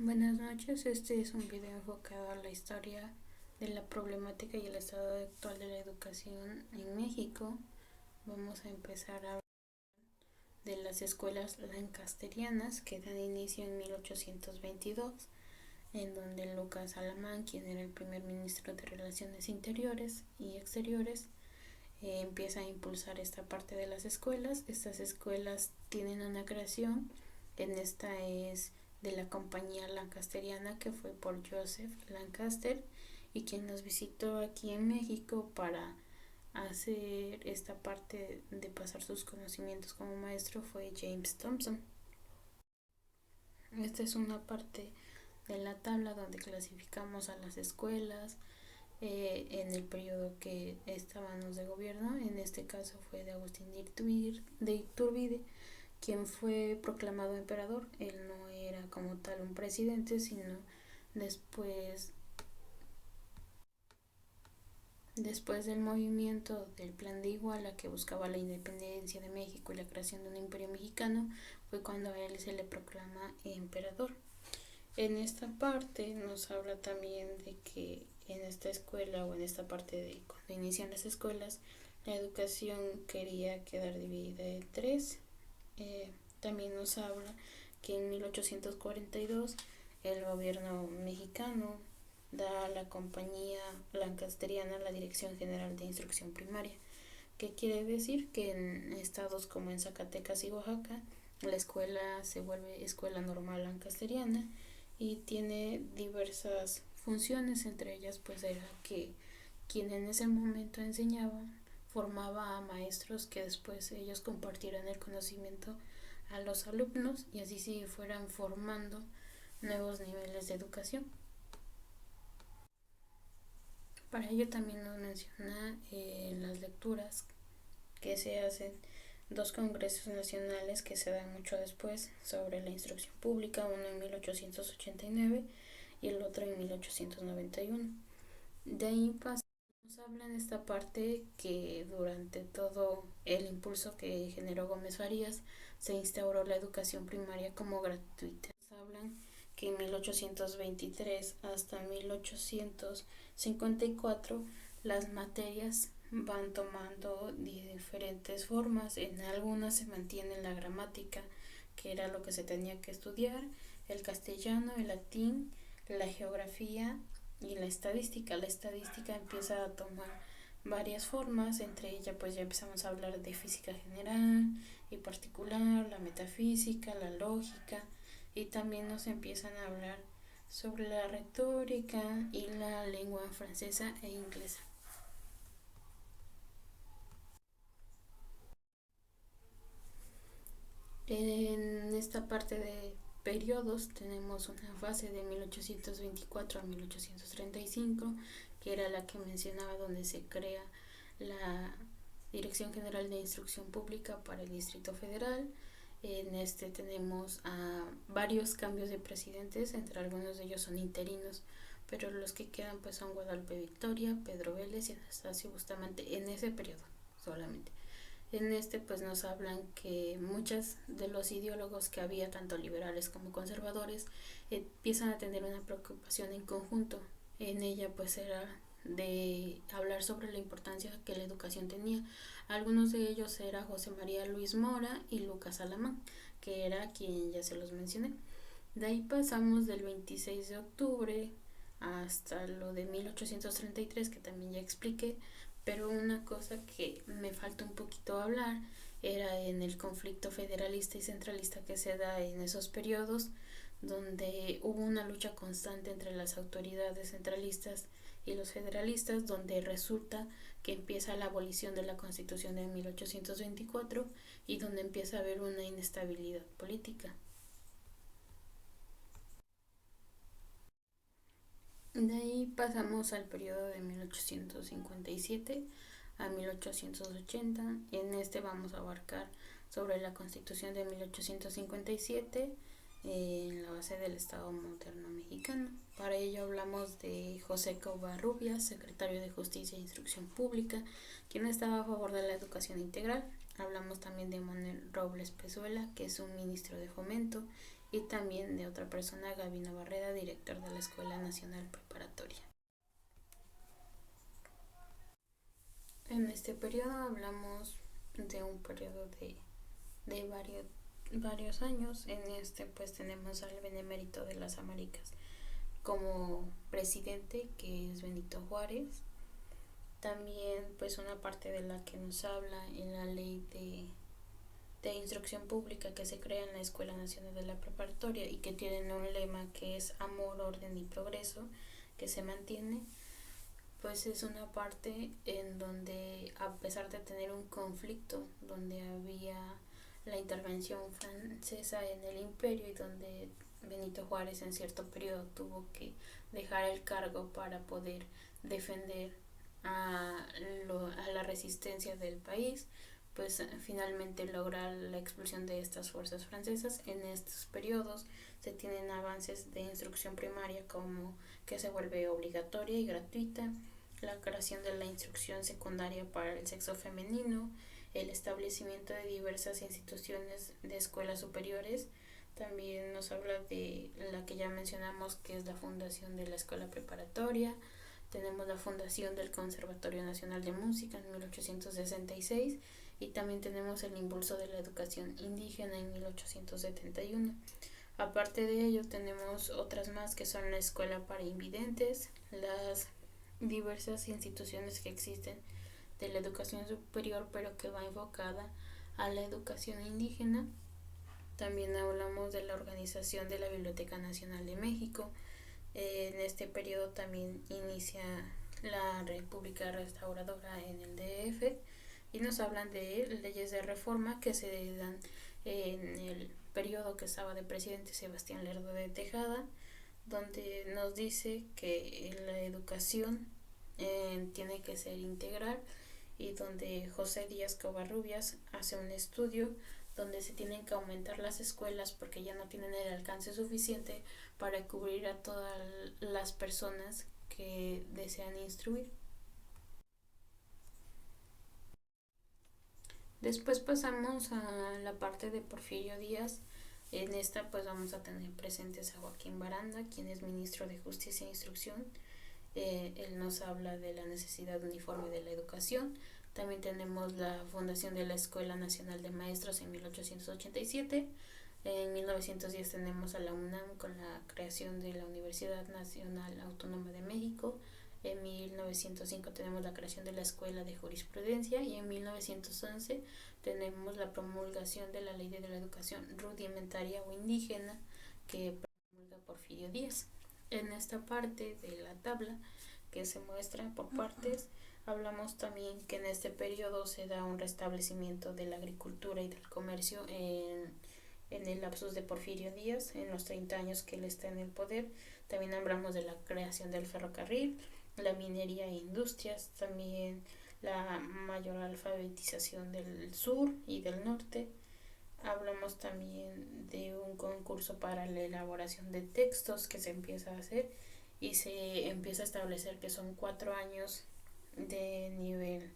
Buenas noches, este es un video enfocado a la historia de la problemática y el estado actual de la educación en México. Vamos a empezar a hablar de las escuelas lancasterianas que dan inicio en 1822, en donde Lucas Alamán, quien era el primer ministro de Relaciones Interiores y Exteriores, empieza a impulsar esta parte de las escuelas. Estas escuelas tienen una creación, en esta es de la compañía lancasteriana, que fue por Joseph Lancaster, y quien nos visitó aquí en México para hacer esta parte de pasar sus conocimientos como maestro fue James Thompson. Esta es una parte de la tabla donde clasificamos a las escuelas en el periodo que estábamos de gobierno. En este caso fue de Agustín de Iturbide, quien fue proclamado emperador. Él no era como tal un presidente, sino después Después del movimiento del Plan de Iguala, que buscaba la independencia de México y la creación de un imperio mexicano, fue cuando a él se le proclama emperador. En esta parte nos habla también de que en esta escuela, o en esta parte de cuando inician las escuelas, la educación quería quedar dividida en tres. También nos habla que en 1842 el gobierno mexicano da a la compañía lancasteriana la Dirección General de Instrucción Primaria, que quiere decir que en estados como en Zacatecas y Oaxaca la escuela se vuelve escuela normal lancasteriana y tiene diversas funciones. Entre ellas pues era que quien en ese momento enseñaba formaba a maestros que después ellos compartieran el conocimiento a los alumnos, y así se fueran formando nuevos niveles de educación. Para ello también nos menciona las lecturas que se hacen, dos congresos nacionales que se dan mucho después sobre la instrucción pública, uno en 1889 y el otro en 1891. De ahí nos habla en esta parte que durante todo el impulso que generó Gómez Farías se instauró la educación primaria como gratuita. Nos hablan que en 1823 hasta 1854 las materias van tomando diferentes formas. En algunas se mantiene la gramática, que era lo que se tenía que estudiar, el castellano, el latín, la geografía y la estadística. La estadística empieza a tomar varias formas, entre ellas pues ya empezamos a hablar de física general y particular, la metafísica, la lógica, y también nos empiezan a hablar sobre la retórica y la lengua francesa e inglesa. En esta parte de periodos tenemos una fase de 1824 a 1835, que era la que mencionaba, donde se crea la Dirección General de Instrucción Pública para el Distrito Federal. En este tenemos varios cambios de presidentes, entre algunos de ellos son interinos, pero los que quedan pues son Guadalupe Victoria, Pedro Vélez y Anastasio Bustamante, en ese periodo solamente. En este pues nos hablan que muchos de los ideólogos que había, tanto liberales como conservadores, empiezan a tener una preocupación en conjunto. En ella pues era de hablar sobre la importancia que la educación tenía. Algunos de ellos era José María Luis Mora y Lucas Alamán, que era quien ya se los mencioné. De ahí pasamos del 26 de octubre hasta lo de 1833, que también ya expliqué, pero una cosa que me falta un poquito hablar era en el conflicto federalista y centralista que se da en esos periodos, donde hubo una lucha constante entre las autoridades centralistas y los federalistas, donde resulta que empieza la abolición de la Constitución de 1824 y donde empieza a haber una inestabilidad política. De ahí pasamos al periodo de 1857 a 1880. En este vamos a abarcar sobre la Constitución de 1857 en la base del Estado moderno mexicano. Para ello hablamos de José Covarrubias, secretario de Justicia e Instrucción Pública, quien estaba a favor de la educación integral. Hablamos también de Manuel Robles Pezuela, que es un ministro de Fomento, y también de otra persona, Gabino Barreda, director de la Escuela Nacional Preparatoria. En este periodo hablamos de un periodo de varios años. En este pues tenemos al benemérito de las Américas como presidente, que es Benito Juárez. También pues una parte de la que nos habla en la ley de instrucción pública que se crea en la Escuela Nacional de la Preparatoria y que tienen un lema que es amor, orden y progreso, que se mantiene. Pues es una parte en donde, a pesar de tener un conflicto donde había la intervención francesa en el imperio y donde Benito Juárez en cierto periodo tuvo que dejar el cargo para poder defender a la resistencia del país, pues finalmente logra la expulsión de estas fuerzas francesas. En estos periodos se tienen avances de instrucción primaria como que se vuelve obligatoria y gratuita, la creación de la instrucción secundaria para el sexo femenino, el establecimiento de diversas instituciones de escuelas superiores. También nos habla de la que ya mencionamos, que es la fundación de la escuela preparatoria. Tenemos la fundación del Conservatorio Nacional de Música en 1866 y también tenemos el impulso de la educación indígena en 1871. Aparte de ello tenemos otras más que son la escuela para invidentes, las diversas instituciones que existen de la educación superior pero que va enfocada a la educación indígena. También hablamos de la organización de la Biblioteca Nacional de México. En este periodo también inicia la República Restauradora en el DF y nos hablan de leyes de reforma que se dan en el periodo que estaba de presidente Sebastián Lerdo de Tejada, donde nos dice que la educación tiene que ser integral y donde José Díaz Covarrubias hace un estudio donde se tienen que aumentar las escuelas porque ya no tienen el alcance suficiente para cubrir a todas las personas que desean instruir. Después pasamos a la parte de Porfirio Díaz. En esta pues vamos a tener presentes a Joaquín Baranda, quien es ministro de Justicia e Instrucción. Él nos habla de la necesidad uniforme de la educación. También tenemos la fundación de la Escuela Nacional de Maestros en 1887. En 1910 tenemos a la UNAM con la creación de la Universidad Nacional Autónoma de México. En 1905 tenemos la creación de la Escuela de Jurisprudencia y en 1911 tenemos la promulgación de la Ley de la Educación Rudimentaria o Indígena que promulga Porfirio Díaz. En esta parte de la tabla que se muestra por partes, hablamos también que en este periodo se da un restablecimiento de la agricultura y del comercio en el lapsus de Porfirio Díaz, en los 30 años que él está en el poder. También hablamos de la creación del ferrocarril, la minería e industrias, también la mayor alfabetización del sur y del norte. Hablamos también de un concurso para la elaboración de textos que se empieza a hacer y se empieza a establecer que son 4 años de nivel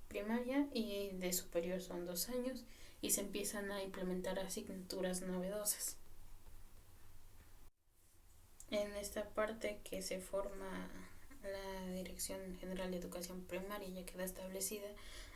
primaria y de superior son 2 años y se empiezan a implementar asignaturas novedosas. En esta parte que se forma la Dirección General de Educación Primaria ya queda establecida,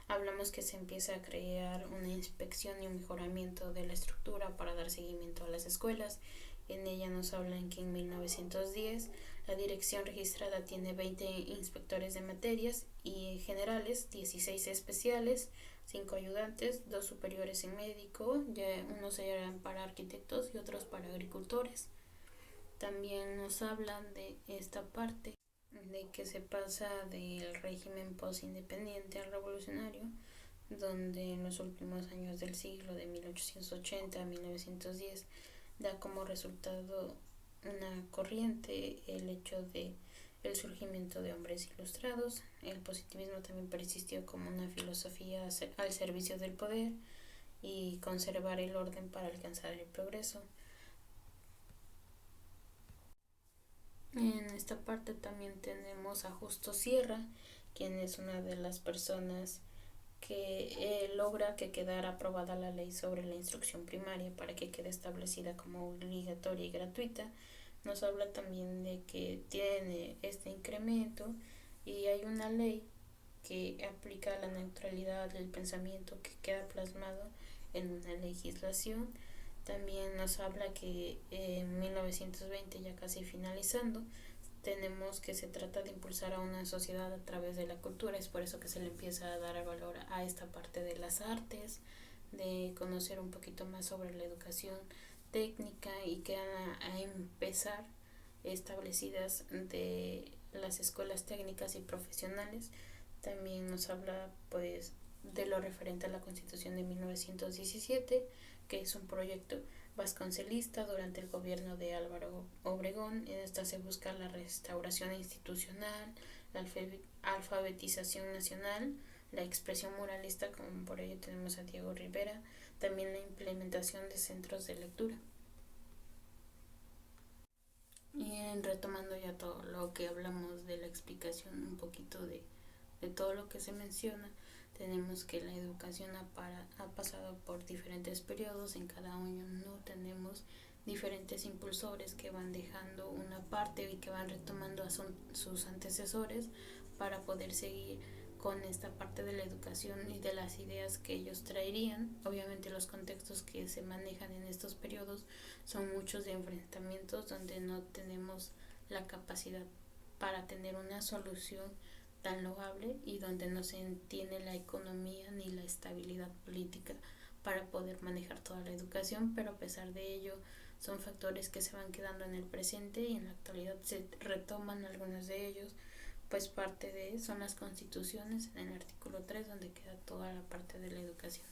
hablamos que se empieza a crear una inspección y un mejoramiento de la estructura para dar seguimiento a las escuelas. En ella nos hablan que en 1910 la dirección registrada tiene 20 inspectores de materias y generales, 16 especiales, 5 ayudantes, 2 superiores en médico, ya unos eran para arquitectos y otros para agricultores. También nos hablan de esta parte de que se pasa del régimen post-independiente al revolucionario, donde en los últimos años del siglo de 1880 a 1910 da como resultado una corriente el hecho de el surgimiento de hombres ilustrados. El positivismo también persistió como una filosofía al servicio del poder y conservar el orden para alcanzar el progreso. En esta parte también tenemos a Justo Sierra, quien es una de las personas que logra que quedara aprobada la ley sobre la instrucción primaria para que quede establecida como obligatoria y gratuita. Nos habla también de que tiene este incremento y hay una ley que aplica la neutralidad del pensamiento que queda plasmado en una legislación. También nos habla que en 1920, ya casi finalizando, tenemos que se trata de impulsar a una sociedad a través de la cultura. Es por eso que se le empieza a dar valor a esta parte de las artes, de conocer un poquito más sobre la educación técnica y que a empezar establecidas de las escuelas técnicas y profesionales. También nos habla pues de lo referente a la Constitución de 1917, que es un proyecto vasconcelista durante el gobierno de Álvaro Obregón. En esta se busca la restauración institucional, la alfabetización nacional, la expresión moralista, como por ello tenemos a Diego Rivera, también la implementación de centros de lectura. Y retomando ya todo lo que hablamos de la explicación, un poquito de todo lo que se menciona, tenemos que la educación ha pasado por diferentes periodos. En cada uno tenemos diferentes impulsores que van dejando una parte y que van retomando a sus antecesores para poder seguir con esta parte de la educación y de las ideas que ellos traerían. Obviamente los contextos que se manejan en estos periodos son muchos de enfrentamientos donde no tenemos la capacidad para tener una solución tan loable y donde no se entiende la economía ni la estabilidad política para poder manejar toda la educación, pero a pesar de ello son factores que se van quedando en el presente y en la actualidad se retoman algunos de ellos. Pues parte de son las constituciones en el artículo 3 donde queda toda la parte de la educación.